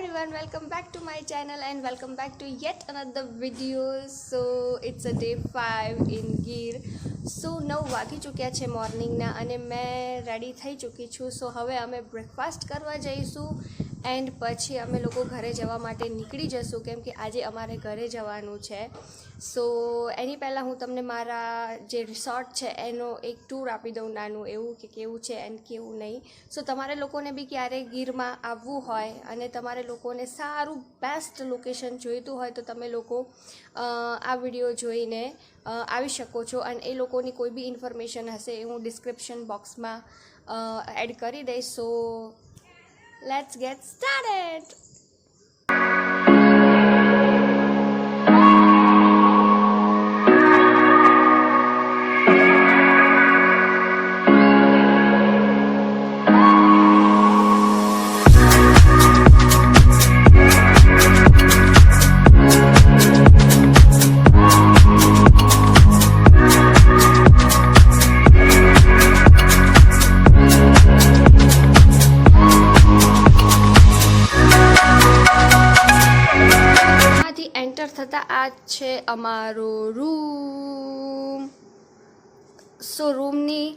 everyone, welcome back to my channel and welcome back to yet another video. So it's a day 5 in Gir. So 9 વાગી ચૂક્યા છે મોર્નિંગના અને મેં ready થઈ ચૂકી છું. સો હવે અમે બ્રેકફાસ્ટ કરવા જઈશું એન્ડ પછી અમે લોકો ઘરે જવા માટે નીકળી જશું કેમ કે આજે અમારે ઘરે જવાનું છે. સો એની પહેલાં હું તમને મારા જે રિસોર્ટ છે એનો એક ટૂર આપી દઉં નાનું એવું કે કેવું છે એન્ડ કેવું નહીં. સો તમારે લોકોને બી ક્યારેય ગીરમાં આવવું હોય અને તમારે લોકોને સારું બેસ્ટ લોકેશન જોઈતું હોય તો તમે લોકો આ વિડીયો જોઈને આવી શકો છો અને એ લોકોની કોઈ બી ઇન્ફોર્મેશન હશે એ હું ડિસ્ક્રિપ્શન બોક્સમાં એડ કરી દઈશ. So let's gate started. થતાં આ છે અમારો રૂમ. સો રૂમની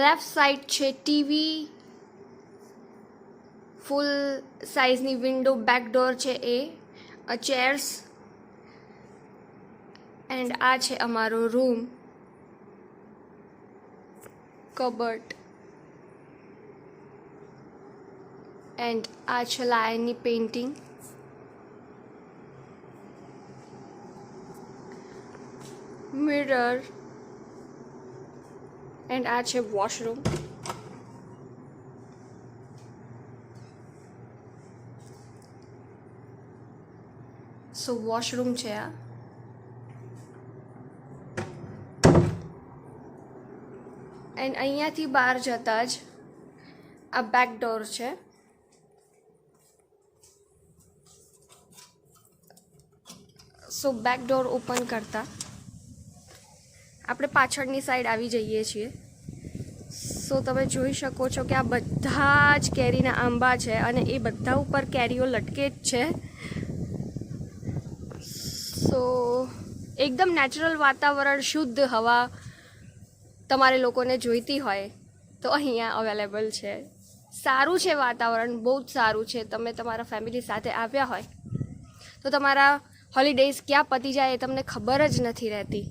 લેફ્ટ સાઈડ છે ટીવી, ફૂલ સાઇઝની વિન્ડો, બેક ડોર છે એ, ચેર્સ એન્ડ આ છે અમારો રૂમ, કબર્ડ એન્ડ આ છે લાયનની પેઇન્ટિંગ. મિરર એન્ડ આ છે વોશરૂમ. સો વોશરૂમ છે આ. એન્ડ અહીંયાથી બહાર જતા જ આ બેક ડોર છે. સો બેક ડોર ઓપન કરતા આપણે પાછળની સાઈડ આવી જઈએ છીએ. સો તમે જોઈ શકો છો કે આ બધા જ કેરીના આંબા છે અને એ બધા ઉપર કેરીઓ લટકે જ છે. સો એકદમ નેચરલ વાતાવરણ, શુદ્ધ હવા તમારે લોકોને જોઈતી હોય તો અહીંયા અવેલેબલ છે. સારું છે વાતાવરણ, બહુ જ સારું છે. તમે તમારા ફેમિલી સાથે આવ્યા હોય તો તમારા હોલિડેઝ ક્યાં પતી જાય એ તમને ખબર જ નથી રહેતી.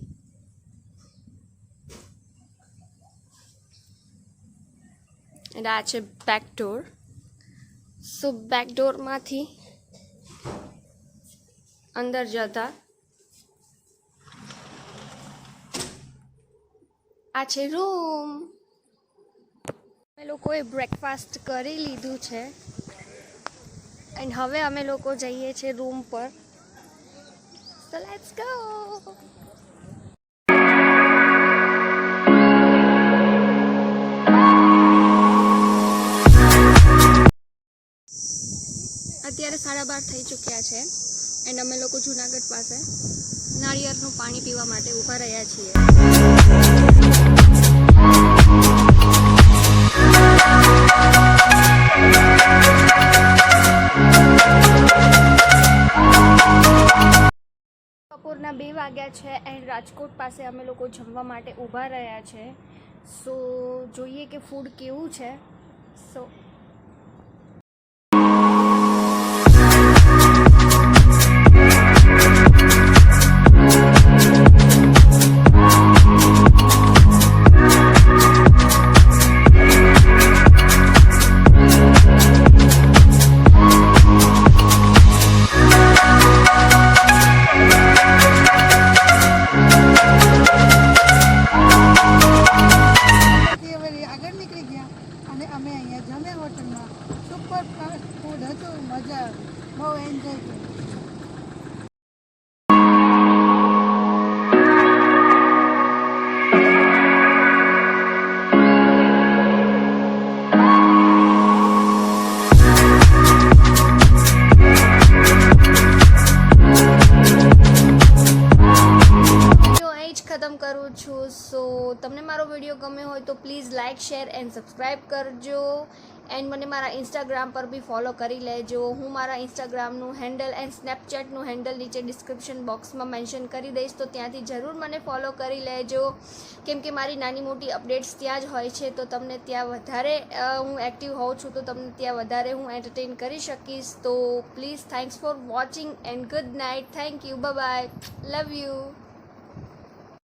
એન્ડ આ છે બેક ડોર. સો બેક ડોરમાંથી અંદર જતા આ છે રૂમ. અમે લોકોએ બ્રેકફાસ્ટ કરી લીધું છે એન્ડ હવે અમે લોકો જઈએ છીએ રૂમ પર. So let's go. અત્યારે 12:30 થઈ ચૂક્યા છે એન્ડ અમે લોકો જુનાગઢ પાસે નાળિયેરનું પાણી પીવા માટે ઊભા રહ્યા છીએ. બપોરના 2 વાગ્યા છે એન્ડ રાજકોટ પાસે અમે લોકો જમવા માટે ઊભા રહ્યા છે. સો જોઈએ કે ફૂડ કેવું છે. સો બહુ એન્જોય કર્યું. ખતમ કરું છું. સો તમને મારો વિડીયો ગમ્યો હોય તો please like, share and subscribe કરજો એન્ડ મને મારા ઇન્સ્ટાગ્રામ પર બી ફોલો કરી લેજો. હું મારા ઇન્સ્ટાગ્રામનું હેન્ડલ એન્ડ સ્નેપચેટનું હેન્ડલ નીચે ડિસ્ક્રિપ્શન બોક્સમાં મેન્શન કરી દઈશ, તો ત્યાંથી જરૂર મને ફોલો કરી લેજો, કેમ કે મારી નાની મોટી અપડેટ્સ ત્યાં જ હોય છે. તો તમને ત્યાં વધારે હું એક્ટિવ હોઉં છું, તો તમને ત્યાં વધારે હું એન્ટરટેન કરી શકીશ. તો please thanks for watching and good night. Thank you. Bye bye. Love you.